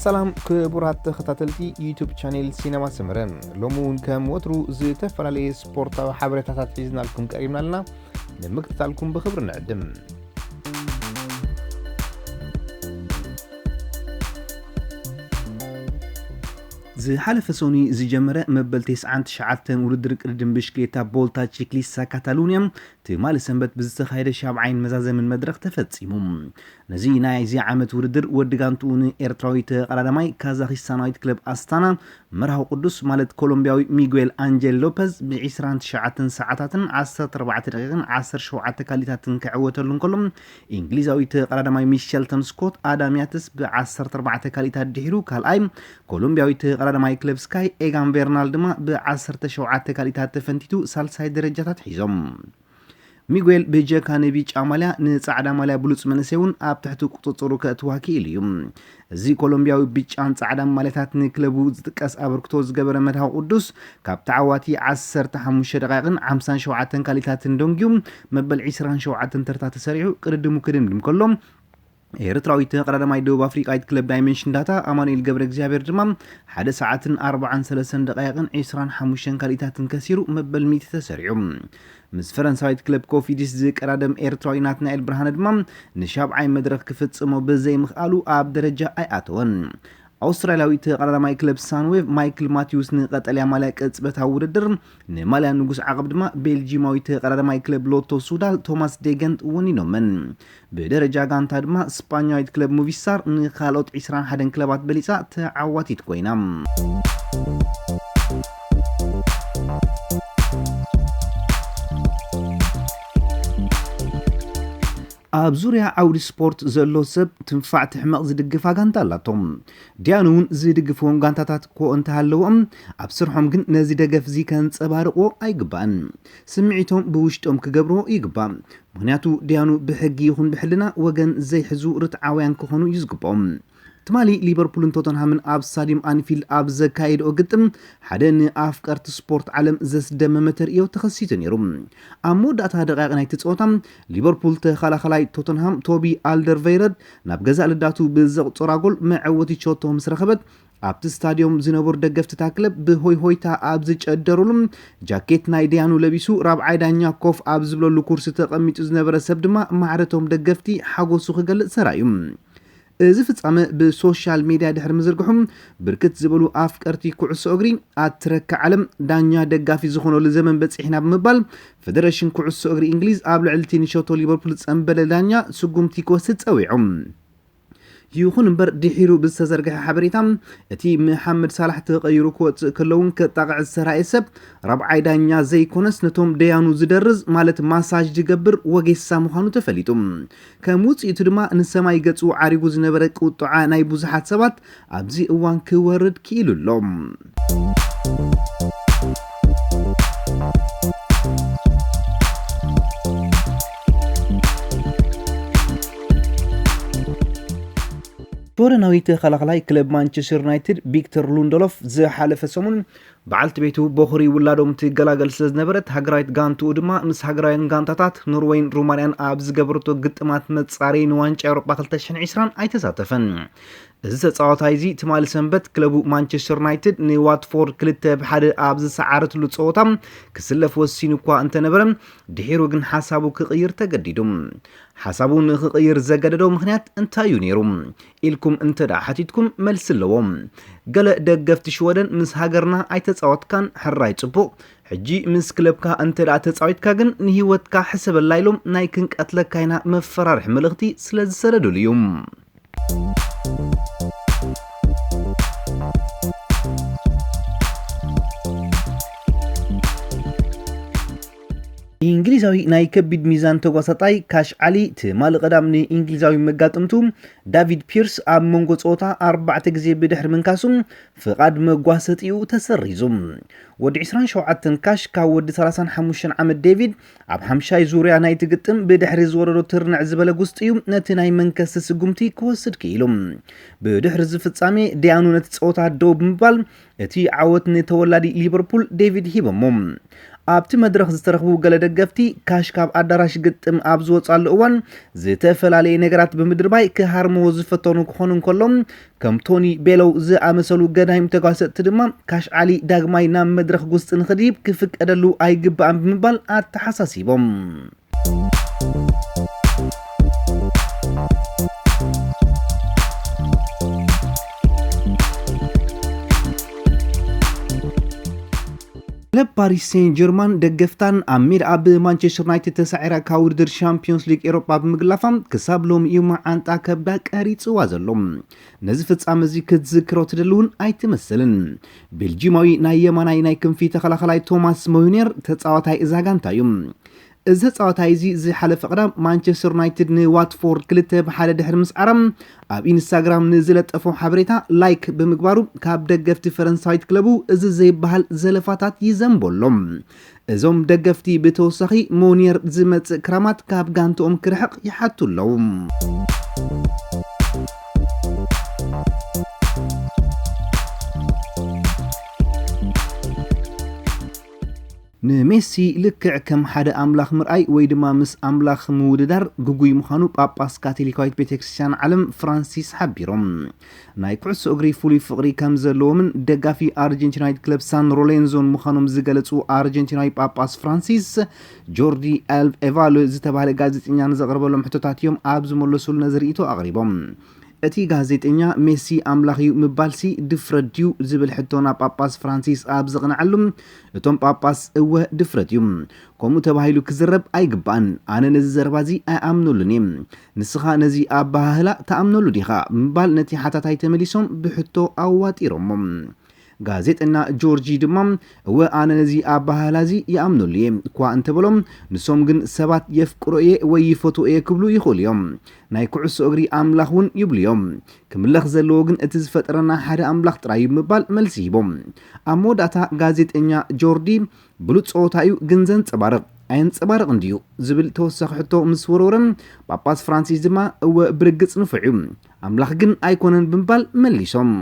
سلام كبرات تختاتلتي يوتيوب شانيل سينما سمرن لومون كم وترو زي تفعلي سبورتا وحبرتات حيزنا لكم قريبنا لنا نمكتتا لكم بخبر نعدم زي حالف سوني زي جمرة مبل 9 ورد رقدم بشكليتا بولتا تشيكليسا كاتالونيا تمال سنبت بزتخايد شابعين مزازة من مدرخ تفتسيمم نزي ناي زي عامت وردر ودقانتون إرتراويت قرادماي كازاخستانايت كلب أستانا مرهو قدس مالت كولومبياوي ميغويل أنجل لوبيز بعسران شعاتن ساعتاتن 14 دقيقة 10 شوعات كاليتاتن كعوتلن كلهم إنجليزاويت قرادماي ميشيل تنسكوت آدامياتس ب14 كاليتات دحيرو كالاي كولومبياويت قرادماي كلب سكاي إيغان بيرنال دما ب10 شوعات كاليتات تفنتيتو سالساي درجاتات حيزم ميغويل بيجاكا نبيج عماليا نصعدا ماليا بلوص منسيون اب تحتو قطصرو كتواكي اليوم زي كولومبياوي بيجان صعدا ماليتات نكلبو زتقاس ابركتو زغبره مدها قدوس كاب تعواتي 15 دقائق 57 كاليتات دونغيوم مبل 27 ترتا تسريعو قددمو كدم كلهم ኤርትራዊት ቀዳማይ ደቡብ አፍሪካዊት ክለብ ዳይሜንሽን ዳታ አማኑኤል ገብረ እግዚአብሔር ድማ 1 ሰዓትን 43 ደቂቃን 25 ካሊታትን ከሲሩ መበል ሚት ተሰሪዑ ምስ ፈረንሳዊት ክለብ ኮፊዲስ ዝቀራደም ኤርትራዊ ናትናኤል ብርሃነ ድማ ንሻብዓይ መድረክ ክፍጽሞ በዘይ ምኽአሉ ኣብ ደረጃ ኣይኣተወን أسترالياوي تقرر مايكل بسانويف مايكل ماتيوس نقتل ماليا قصبتا وددر نماليا نغوس عقب دما بلجيماوي تقرر مايكل بلوتو سودال توماس ديغنت ونينومن بدرجه غانتا دما اسبانياوي كلب موفيسار نخالوت 21 كلبات بليصا تعواتيت كوينام ኣብ ዙርያ ዓውዲ ስፖርት ዘሎ ሰብ ትንፋዕ ትሕመቕ ዝድግፋ ጋንታ ኣላቶም ዲያኑን ዝድግፍዎም ጋንታታት እኮ እንተሃለዎም ኣብ ስርሖም ግን ነዚ ደገፍ ዚ ከንፀባርቆ ኣይግባእን ስምዒቶም ብውሽጦም ክገብሮ ይግባእ ምክንያቱ ዲያኑ ብሕጊ ይኹን ብሕልና ወገን ዘይሕዙ ርትዓውያን ክኾኑ ይዝግቦም تمالي ليفربول توتنهام اب ستاديوم انفيلد اب زكايد او قطم حدن افكارت سبورت عالم زسدم متر يو تخسيت نيرو امود اتا دقائق نايت تصوتام ليفربول تخلاخلاي توتنهام توبي الدرفيرد ناب غزا لداتو بزق صراغول معوتي تشوتو مسرخبت ابت ستاديوم زينبور دغفت تاكلب بهوي هويتا ابز چدرولم جاكيت نايديانو لبيسو رابعاي دانيا كوف ابز بلو كورس تقميط زنبره سبدما معرتهم دغفتي حغوسو خغلص سرايم እዚ ፍጻመ ብሶሻል ሚዲያ ድሕር ምዝርግሑም ብርክት ዝበሉ ኣፍቀርቲ ኩዕሶ እግሪ ኣትረካ ዓለም ዳኛ ደጋፊ ዝኾነሉ ዘመን በፂሕና ብምባል ፌደሬሽን ኩዕሶ እግሪ እንግሊዝ ኣብ ልዕሊ ቲኒሾቶ ሊቨርፑል ጸንበለ ዳኛ ስጉምቲ ክወስድ ጸዊዖም ይኹን እምበር ድሒሩ ብዝተዘርግሐ ሓበሬታ እቲ መሐመድ ሳላሕ ተቐይሩ ክወፅእ ከለውን ከጣቕዕ ዝሰራየ ሰብ ረብዓይ ዳኛ ዘይኮነስ ነቶም ደያኑ ዝደርዝ ማለት ማሳጅ ዝገብር ወጌሳ ምዃኑ ተፈሊጡ ከም ውፅኢቱ ድማ ንሰማይ ገጹ ዓሪጉ ዝነበረ ቁጥዓ ናይ ብዙሓት ሰባት ኣብዚ እዋን ክወርድ ክኢሉሎም ቶረናዊት خلخላይ ክለብ ማንቸስተር ዩናይትድ ቪክተር ሉንዶሎፍ ዝሓለፈ ሰሙን بعلت بيتو بخوري ولادهم تجلاجل سلزنبرت هجرايت جانتو دما مس هجراين جانتات نروين رومانيان أبز جبرتو قطمات متصارين وانش أوروبا 2020 أي تساتفن إذا تصاوتايزي تمال سنبت كلبو مانشستر يونايتد نواتفورد كلته بحد أبز سعرت لتصوتام كسلف وسينو كوا أنت نبرم دحيرو جن حسابو كغير تجديدهم حسابو نغير زجددو مخنيات انتا يونيروم إلكم انت دا حتيتكم ملسلوهم قال دقفت شودن مس هاجرنا أي تصاوت كان حراي صبو حجي مس كلبكا انت دا تصاوت كاغن نهيوتكا حسب اللايلوم نايكنك أتلك كاينا مفرار حملغتي سلز سردو اليوم إنجليزاوي ناي كبد ميزان توغاسطاي كاش علي تمال قدامني إنجليزاوي مقاطمتو دافيد بيرس اب منغو صوتا 4 غزي بدحر منكاسوم فقاد مغواسطيو تسريزوم ود 27 كاش كا ود 35 عام ديفيد اب 50 زوريا ناي تغطم بدحر زورو ترنع زبل غوستيو نت ناي منكس سغمتي كوسد كيلوم بدحر زفصامي ديانو نت صوتا دوب مبال اتي عوت نتولادي ليفربول ديفيد هيبموم ኣብቲ መድረኽ ዝተረኽቡ ገለ ደገፍቲ ካሽ ካብ ኣዳራሽ ግጥም ኣብ ዝወፃሉ እዋን ዝተፈላለየ ነገራት ብምድርባይ ክሃርምዎ ዝፈተኑ ክኾኑ እንከሎም ከም ቶኒ ቤሎው ዝኣመሰሉ ገዳይም ተጓሰጥቲ ድማ ካሽ ዓሊ ዳግማይ ናብ መድረኽ ጉስጢ ንኽድይብ ክፍቀደሉ ኣይግባእን ብምባል ኣተሓሳሲቦም ክለብ ፓሪስ ሴን ጀርማን ደገፍታን ኣብ ሜዳ ብማንቸስተር ዩናይትድ ተሳዒራ ካብ ውድድር ሻምፒዮንስ ሊግ ኤሮፓ ብምግላፋም ክሳብ ሎሚ እዩ መዓንጣ ከብዳ ቀሪፅዋ ዘሎ ነዚ ፍጻመ እዚ ክትዝክሮ ትደልውን ኣይትመስልን ቤልጂማዊ ናይ የማናይ ናይ ክንፊ ተኸላኸላይ ቶማስ ሞዩኔር ተፃዋታይ እዛ ጋንታ እዩ እዚ ተፃዋታይ እዚ ዝሓለፈ ቅዳም ማንቸስተር ዩናይትድ ንዋትፎርድ 2-1 ድሕሪ ምስዓሮም ኣብ ኢንስታግራም ንዝለጠፎ ሓበሬታ ላይክ ብምግባሩ ካብ ደገፍቲ ፈረንሳዊት ክለቡ እዚ ዘይበሃል ዘለፋታት ይዘንበሎም እዞም ደገፍቲ ብተወሳኺ ሞዩኔር ዝመፅእ ክራማት ካብ ጋንትኦም ክርሕቕ ይሓቱ ኣለዉ ንሜሲ ልክዕ ከም ሓደ ኣምላኽ ምርኣይ ወይ ድማ ምስ ኣምላኽ ምውድዳር ጉጉይ ምዃኑ ጳጳስ ካቶሊካዊት ቤተክርስትያን ዓለም ፍራንሲስ ሓቢሮም ናይ ኩዕሶ እግሪ ፍሉይ ፍቕሪ ከም ዘለዎምን ደጋፊ ኣርጀንቲናዊት ክለብ ሳን ሎሬንዞን ምዃኖም ዝገለጹ ኣርጀንቲናዊ ጳጳስ ፍራንሲስ ጆርዲ ኤቫሎ ዝተባሃለ ጋዜጠኛ ንዘቕርበሎም ሕቶታት እዮም ኣብ ዝመለሱሉ ነዝርእቶ ኣቕሪቦም እቲ ጋዜጠኛ ሜሲ ኣምላኽ እዩ ምባልሲ ድፍረት ድዩ ዝብል ሕቶና ጳጳስ ፍራንሲስ ኣብ ዘቕንዓሉ እቶም ጳጳስ እወ ድፍረት እዩ ከምኡ ተባሂሉ ክዝረብ ኣይግባእን ኣነ ነዚ ዘረባ እዚ ኣይኣምነሉን እየ ንስኻ ነዚ ኣባህላ ተኣምነሉ ዲኻ ምባል ነቲ ሓታታይ ተመሊሶም ብሕቶ ኣዋጢሮሞም ጋዜጠኛ ጆርጂ ድማ እወ ኣነ ነዚ ኣባህላ እዚ ይኣምነሉ እየ እኳ እንተበሎም ንሶም ግን ሰባት የፍቅሮ እየ ወይ ይፈትዎ እየ ክብሉ ይኽእሉ እዮም ናይ ኩዕሶ እግሪ ኣምላኽ እውን ይብሉ እዮም ክምለኽ ዘለዎ ግን እቲ ዝፈጠረና ሓደ ኣምላኽ ጥራይ ምባል መልሲ ሂቦም ኣብ መወዳእታ ጋዜጠኛ ጆርዲ ብሉፅ ፀወታ እዩ ግን ዘንፀባርቕ ኣየንፀባርቕ እንድዩ ዝብል ተወሳኺ ሕቶ ምስ ወረወረም ጳጳስ ፍራንሲስ ድማ እወ ብርግፅ ንፍዕ እዩ ኣምላኽ ግን ኣይኮነን ብምባል መሊሶም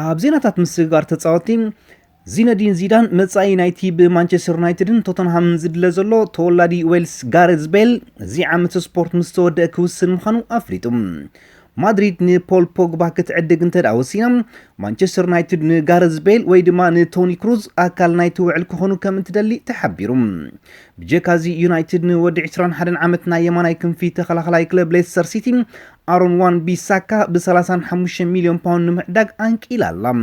ኣብ ዜናታት ምስጋር ተፃወቲ ዚነዲን ዚዳን መጻኢ ናይቲ ብማንቸስተር ዩናይትድን ቶተንሃምን ዝድለ ዘሎ ተወላዲ ዌልስ ጋሬዝ ቤል እዚ ዓመት ስፖርት ምስ ተወድአ ክውስን ምዃኑ ኣፍሊጡ ማድሪድ ንፖል ፖግባ ክትዕድግ እንተደኣ ወሲና ማንቸስተር ዩናይትድ ንጋሬዝ ቤል ወይ ድማ ንቶኒ ክሩዝ ኣካል ናይቲ ውዕል ክኾኑ ከም እንትደሊ ተሓቢሩ ብጀካዚ ዩናይትድ ንወዲ 21 ዓመት ናይ የማናይ ክንፊ ተኸላኸላይ ክለብ ሌስተር ሲቲ ኣሮን ዋን ቢሳካ ብ35 ሚልዮን ፓውንድ ንምዕዳግ አንቂላ ኣላ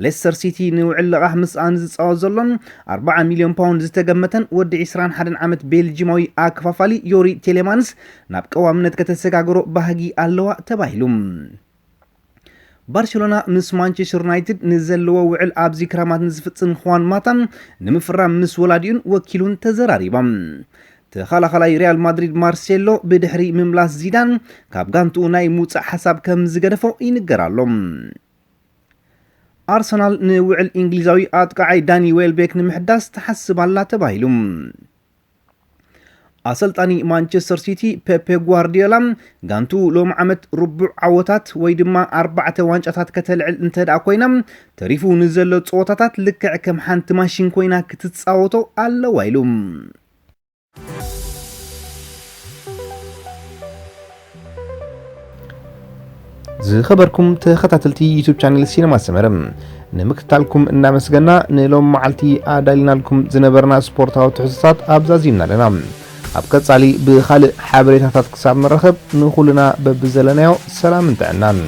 ሌስተር ሲቲ ንውዕል ልቓሕ ምስኣን ዝፃወት ዘሎን 40 ሚልዮን ፓውንድ ዝተገመተን ወዲ 21 ዓመት ቤልጂማዊ ኣከፋፋሊ ዮሪ ቴሌማንስ ናብ ቀዋምነት ከተሰጋገሮ ባህጊ ኣለዋ ተባሂሉ ባርሴሎና ምስ ማንቸስተር ዩናይትድ ንዘለዎ ውዕል ኣብዚ ክራማት ንዝፍፅም ኹዋን ማታ ንምፍራም ምስ ወላዲኡን ወኪሉን ተዘራሪቦም ተኸላኸላይ ሪያል ማድሪድ ማርሴሎ ብድሕሪ ምምላስ ዚዳን ካብ ጋንትኡ ናይ ምውፃእ ሓሳብ ከም ዝገደፎ ይንገራሎም ኣርሰናል ንውዕል እንግሊዛዊ ኣጥቃዓይ ዳኒ ዌልቤክ ንምሕዳስ ተሓስባላ ተባሂሉ ኣሰልጣኒ ማንቸስተር ሲቲ ፔፔ ጓርዲዮላ ጋንቱ ሎም ዓመት ርቡዕ ዓወታት ወይ ድማ 4 ዋንጫታት ከተልዕል እንተደኣ ኮይና ተሪፉ ንዘሎ ፀወታታት ልክዕ ከም ሓንቲ ማሽን ኮይና ክትፃወቶ ኣለዋ ኢሉ ዝኸበርኩም ተኸታተልቲ ዩቲዩብ ቻናል ሲነማ ሰመረም ንምክታልኩም እናመስገና ንሎም መዓልቲ ኣዳሊናልኩም ዝነበርና ስፖርታዊ ትሕዝቶታት ኣብዛዚምና ኣለና ኣብ ቀጻሊ ብኻልእ ሓበሬታታት ክሳብ ንረኸብ ንኹልና በብዘለናዮ ሰላም እንተዕናን